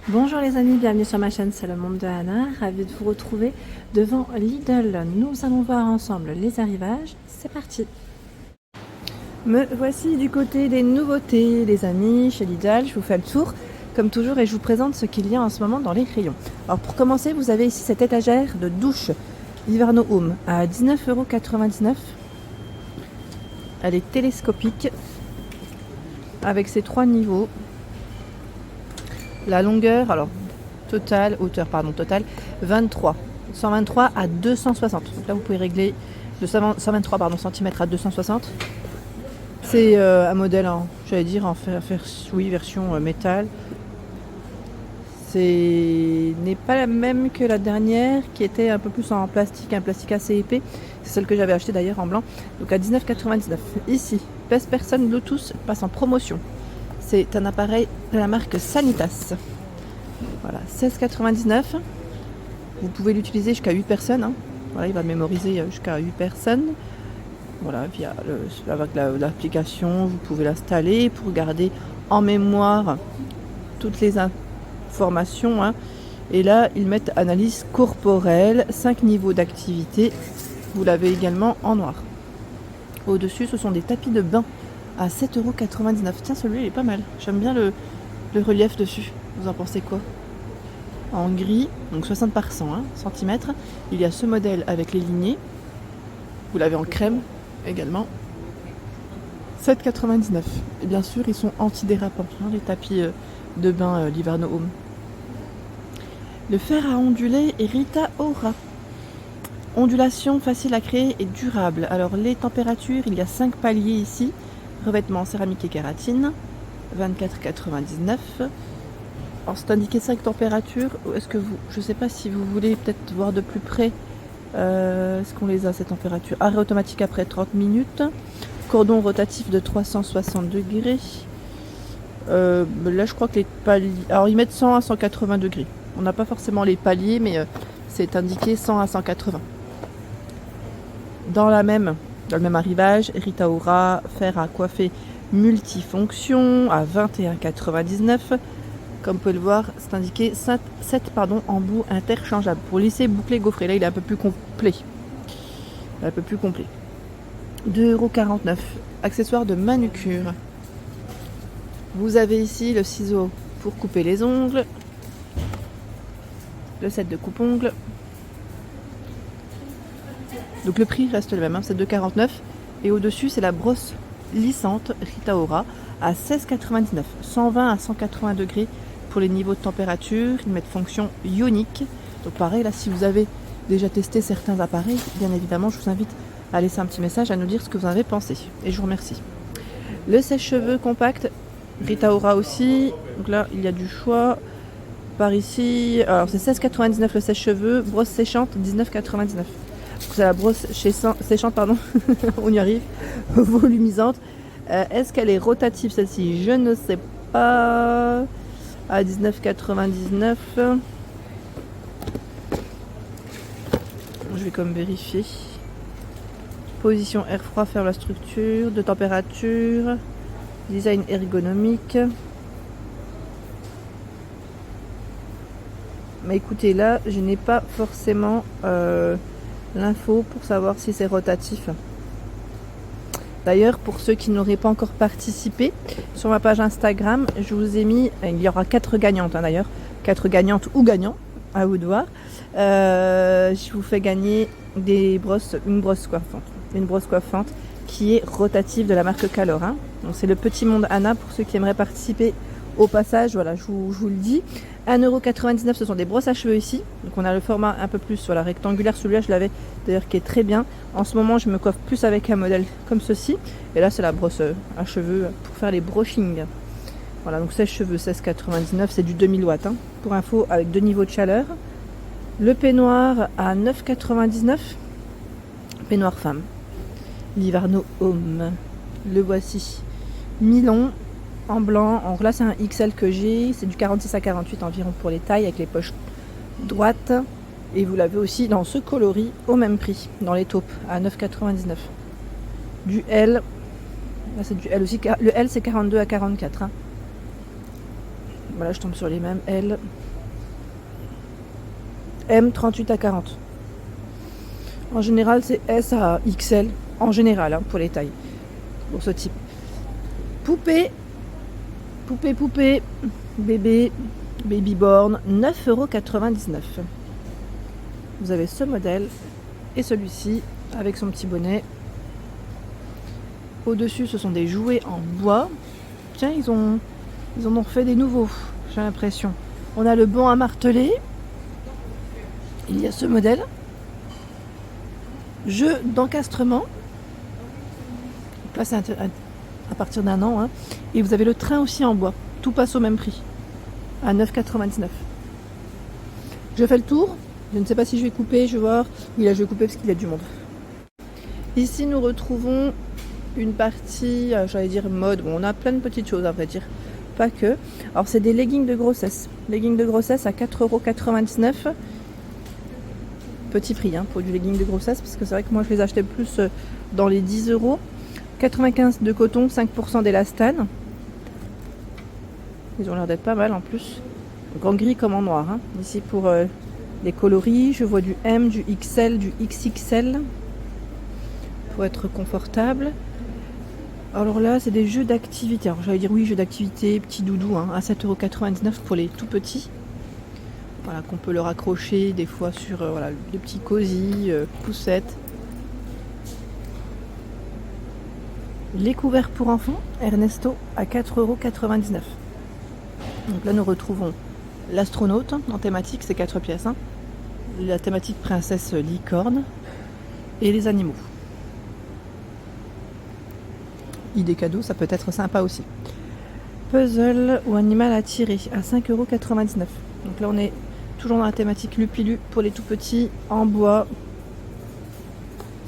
Bonjour les amis, bienvenue sur ma chaîne, c'est le monde de Anna, ravie de vous retrouver devant Lidl. Nous allons voir ensemble les arrivages, c'est parti. Me voici du côté des nouveautés les amis, chez Lidl, je vous fais le tour comme toujours et je vous présente ce qu'il y a en ce moment dans les rayons. Alors pour commencer, vous avez ici cette étagère de douche Liverno Home à 19,99 €. Elle est télescopique avec ses 3 niveaux. La longueur, alors hauteur 23. 123 à 260. Donc là vous pouvez régler de 123 cm à 260. C'est un modèle, version métal. C'est n'est pas la même que la dernière qui était un peu plus en plastique, un plastique assez épais. C'est celle que j'avais acheté d'ailleurs en blanc. Donc à 19,99 €. Ici, Best Person Bluetooth passe en promotion. C'est un appareil de la marque Sanitas. Voilà, 16,99 €. Vous pouvez l'utiliser jusqu'à 8 personnes. Hein. Voilà, il va mémoriser jusqu'à 8 personnes. Voilà, avec l'application, vous pouvez l'installer pour garder en mémoire toutes les informations. Hein. Et là, ils mettent analyse corporelle, 5 niveaux d'activité. Vous l'avez également en noir. Au-dessus, ce sont des tapis de bain à 7,99 €. Tiens, celui-là, il est pas mal. J'aime bien le relief dessus. Vous en pensez quoi? En gris, donc 60 par 100 cm. Il y a ce modèle avec les lignées. Vous l'avez en crème également. 7,99 €. Et bien sûr, ils sont antidérapants, les tapis de bain Liverno Home. Le fer à onduler Rita Ora. Ondulation facile à créer et durable. Alors les températures, il y a 5 paliers ici. Revêtement céramique et kératine, 24,99 €. Alors c'est indiqué 5 températures. Est-ce que je ne sais pas si vous voulez peut-être voir de plus près. Est-ce qu'on les a ces températures? Arrêt automatique après 30 minutes. Cordon rotatif de 360 degrés. Là je crois que les paliers. Alors ils mettent 100 à 180 degrés. On n'a pas forcément les paliers, mais c'est indiqué 100 à 180. Dans le même arrivage, Rita Ora, fer à coiffer multifonction à 21,99 €. Comme vous pouvez le voir, c'est indiqué 7 embouts interchangeables pour lisser, boucler, gaufrer. Là, il est un peu plus complet. 2,49 €. Accessoire de manucure. Vous avez ici le ciseau pour couper les ongles. Le set de coupe-ongles. Donc le prix reste le même, c'est 2,49 €. Et au-dessus, c'est la brosse lissante Rita Ora à 16,99 €. 120 à 180 degrés pour les niveaux de température. Ils mettent fonction ionique. Donc pareil, là, si vous avez déjà testé certains appareils, bien évidemment, je vous invite à laisser un petit message, à nous dire ce que vous en avez pensé. Et je vous remercie. Le sèche-cheveux compact Rita Ora aussi. Donc là, il y a du choix. Par ici, alors c'est 16,99 € le sèche-cheveux. Brosse séchante, 19,99 €. C'est la brosse séchante, on y arrive, volumisante. Est-ce qu'elle est rotative celle-ci? Je ne sais pas. À 19,99 €. Je vais comme vérifier. Position air froid, ferme la structure, de température, design ergonomique. Mais écoutez, là, je n'ai pas forcément l'info pour savoir si c'est rotatif. D'ailleurs, pour ceux qui n'auraient pas encore participé, sur ma page Instagram, je vous ai mis, il y aura 4 gagnantes d'ailleurs, 4 gagnantes ou gagnants, à vous de voir. Je vous fais gagner une brosse coiffante qui est rotative de la marque Calor. Donc c'est le petit monde Anna pour ceux qui aimeraient participer. Au passage, voilà, je vous le dis. 1,99 €, ce sont des brosses à cheveux ici. Donc on a le format un peu plus rectangulaire. Celui-là, je l'avais d'ailleurs qui est très bien. En ce moment, je me coiffe plus avec un modèle comme ceci. Et là, c'est la brosse à cheveux pour faire les brushings. Voilà, donc sèche-cheveux 16,99 €, c'est du 2000 watts. Pour info, avec 2 niveaux de chaleur. Le peignoir à 9,99 €. Peignoir femme. Liverno Home. Le voici. Mi-long. En blanc, là c'est un XL que j'ai, c'est du 46 à 48 environ pour les tailles avec les poches droites. Et vous l'avez aussi dans ce coloris au même prix, dans les taupes, à 9,99 €. Du L, là c'est du L aussi, le L c'est 42 à 44. Voilà, je tombe sur les mêmes. L. M 38 à 40. En général, c'est S à XL. En général, hein, pour les tailles. Pour ce type. Poupée. Poupée. Bébé. Babyborn. 9,99 €. Vous avez ce modèle. Et celui-ci. Avec son petit bonnet. Au-dessus, ce sont des jouets en bois. Tiens, ils en ont fait des nouveaux. J'ai l'impression. On a le banc à marteler. Il y a ce modèle. Jeu d'encastrement. Là, c'est à partir d'1 an. Hein. Et vous avez le train aussi en bois. Tout passe au même prix. À 9,99 €. Je fais le tour. Je ne sais pas si je vais couper. Je vais voir. Oui, là, je vais couper parce qu'il y a du monde. Ici, nous retrouvons une partie, j'allais dire mode. Bon, on a plein de petites choses, à vrai dire. Pas que. Alors, c'est des leggings de grossesse. Leggings de grossesse à 4,99 €. Petit prix, hein, pour du legging de grossesse, parce que c'est vrai que moi je les achetais plus dans les 10 €. 95 de coton, 5% d'élastane. Ils ont l'air d'être pas mal en plus. Donc en gris comme en noir. Hein. Ici pour les coloris, je vois du M, du XL, du XXL. Pour être confortable. Alors là, c'est des jeux d'activité. Alors j'allais dire oui, jeux d'activité, petits doudous, hein, à 7,99 € pour les tout petits. Voilà, qu'on peut leur accrocher des fois sur voilà, des petits cosy, poussettes. Les couverts pour enfants, Ernesto à 4,99 €. Donc là, nous retrouvons l'astronaute en thématique, c'est 4 pièces. Hein. La thématique princesse licorne et les animaux. Idée cadeau, ça peut être sympa aussi. Puzzle ou animal à tirer à 5,99 €. Donc là, on est toujours dans la thématique Lupilu pour les tout petits en bois.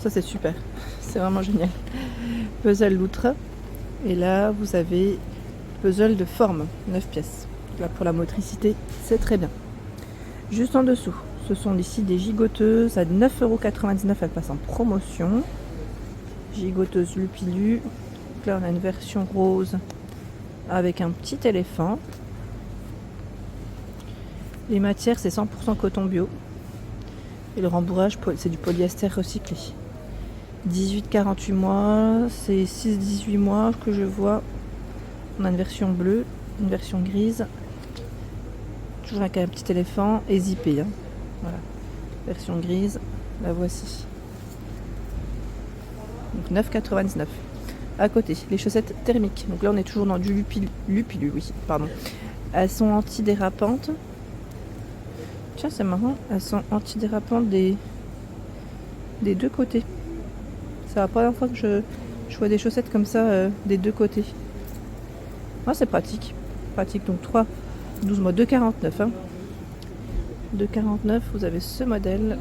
Ça, c'est super. C'est vraiment génial. Puzzle loutre. Et là, vous avez puzzle de forme, 9 pièces. Là, pour la motricité, c'est très bien. Juste en dessous, ce sont ici des gigoteuses à 9,99 €. Elles passent en promotion. Gigoteuse Lupilu. Donc là, on a une version rose avec un petit éléphant. Les matières, c'est 100% coton bio. Et le rembourrage, c'est du polyester recyclé. 18-48 mois, c'est 6-18 mois que je vois. On a une version bleue, une version grise. Toujours avec un petit éléphant et zippé. Hein. Voilà. Version grise, la voici. Donc 9,99 €. À côté, les chaussettes thermiques. Donc là, on est toujours dans du Lupilu, oui, pardon. Elles sont antidérapantes. Tiens, c'est marrant, elles sont antidérapantes des deux côtés. C'est la première fois que je vois des chaussettes comme ça des deux côtés. Ah, c'est pratique. Pratique, donc 12 mois, 2,49 €. Hein. 2,49 €, vous avez ce modèle.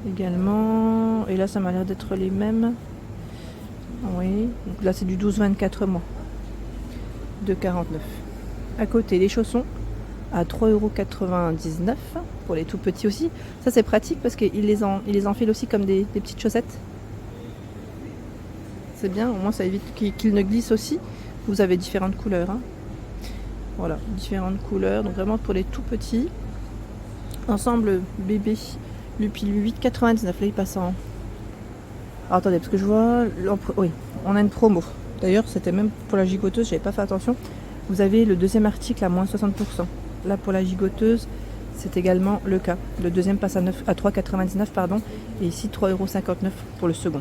Également, et là ça m'a l'air d'être les mêmes. Oui, donc là c'est du 12-24 mois. 2,49 €. À côté, les chaussons à 3,99 € pour les tout petits aussi. Ça c'est pratique parce qu'ils les enfilent aussi comme des petites chaussettes. C'est bien, au moins ça évite qu'ils ne glissent aussi. Vous avez différentes couleurs. Hein. Voilà, différentes couleurs. Donc vraiment pour les tout petits. Ensemble bébé Lupilu 8,99 €. Là il passe en... Alors, attendez, parce que je vois... Oui, on a une promo. D'ailleurs, c'était même pour la gigoteuse, j'avais pas fait attention. Vous avez le deuxième article à moins 60%. Là, pour la gigoteuse, c'est également le cas. Le deuxième passe à 3,99 €, pardon. Et ici, 3,59 € pour le second.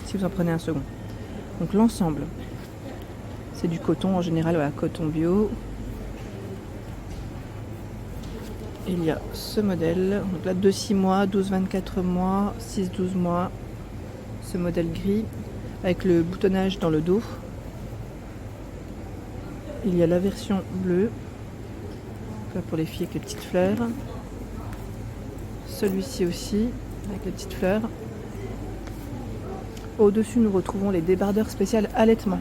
Si vous en prenez un second. Donc, l'ensemble, c'est du coton en général, voilà, coton bio. Il y a ce modèle. Donc là, 2-6 mois, 12-24 mois, 6-12 mois. Ce modèle gris avec le boutonnage dans le dos. Il y a la version bleue, là pour les filles avec les petites fleurs. Celui-ci aussi avec les petites fleurs. Au-dessus, nous retrouvons les débardeurs spécial allaitement.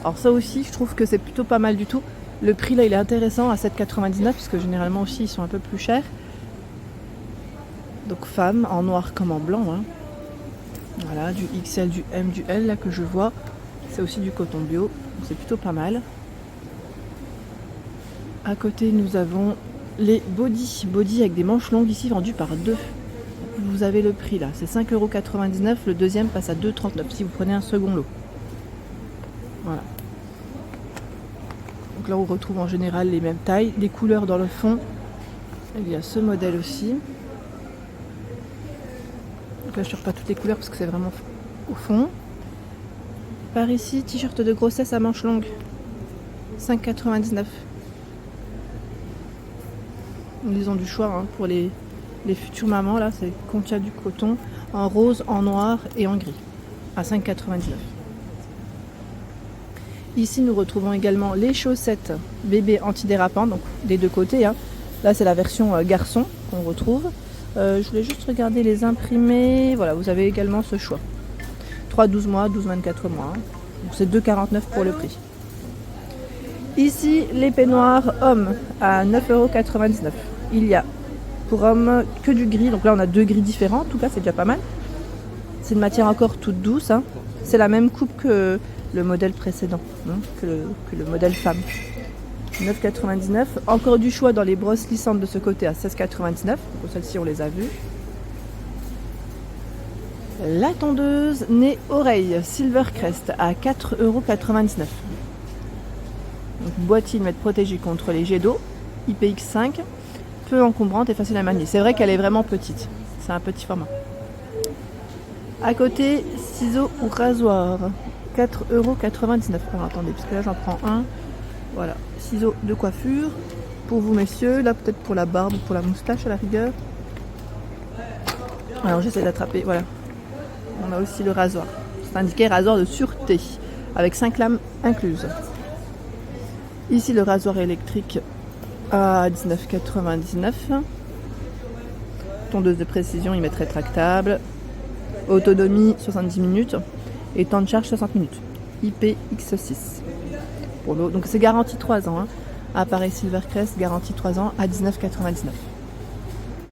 Alors ça aussi, je trouve que c'est plutôt pas mal du tout. Le prix là, il est intéressant à 7,99 € parce que généralement aussi, ils sont un peu plus chers. Donc femmes en noir comme en blanc. Hein. Voilà, du XL, du M, du L là que je vois. C'est aussi du coton bio, c'est plutôt pas mal. À côté, nous avons les body. Body avec des manches longues ici vendus par 2. Vous avez le prix là, c'est 5,99 €. Le deuxième passe à 2,39 € si vous prenez un second lot. Voilà. Donc là, on retrouve en général les mêmes tailles, les couleurs dans le fond. Il y a ce modèle aussi. Donc là, je ne sors pas toutes les couleurs parce que c'est vraiment au fond. Par ici, t-shirt de grossesse à manches longues. 5,99 €. Ils ont du choix hein, pour les futures mamans. Là, c'est contient du coton en rose, en noir et en gris. À 5,99 €. Ici, nous retrouvons également les chaussettes bébé antidérapantes, donc des deux côtés. Hein. Là, c'est la version garçon qu'on retrouve. Je voulais juste regarder les imprimés. Voilà, vous avez également ce choix. 3-12 mois, 12-24 mois. Hein. Donc, c'est 2,49 € pour le prix. Ici, les peignoirs hommes à 9,99 €. Il y a pour hommes que du gris. Donc là, on a 2 gris différents. En tout cas, c'est déjà pas mal. C'est une matière encore toute douce. Hein. C'est la même coupe que le modèle précédent, hein, que le modèle femme. 9,99 €. Encore du choix dans les brosses lissantes de ce côté à 16,99 €. Donc celles-ci, on les a vues. La tondeuse nez-oreille Silvercrest à 4,99 €. Donc, boîtier 1 mètre protégée contre les jets d'eau. IPX5. Peu encombrante et facile à manier. C'est vrai qu'elle est vraiment petite. C'est un petit format. À côté, ciseaux ou rasoir. 4,99 €. Alors attendez, parce que là j'en prends un. Voilà, ciseaux de coiffure. Pour vous messieurs, là peut-être pour la barbe ou pour la moustache à la rigueur. Alors j'essaie d'attraper, voilà. On a aussi le rasoir. C'est indiqué rasoir de sûreté, avec 5 lames incluses. Ici le rasoir électrique à 19,99 €. Tondeuse de précision, il met rétractable. Autonomie 70 minutes. Et temps de charge 60 minutes. IPX6. Pour l'eau. Donc c'est garanti 3 ans. Hein. Appareil Silvercrest, garanti 3 ans à 19,99 €.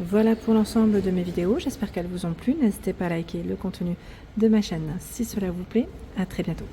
Voilà pour l'ensemble de mes vidéos. J'espère qu'elles vous ont plu. N'hésitez pas à liker le contenu de ma chaîne si cela vous plaît. À très bientôt.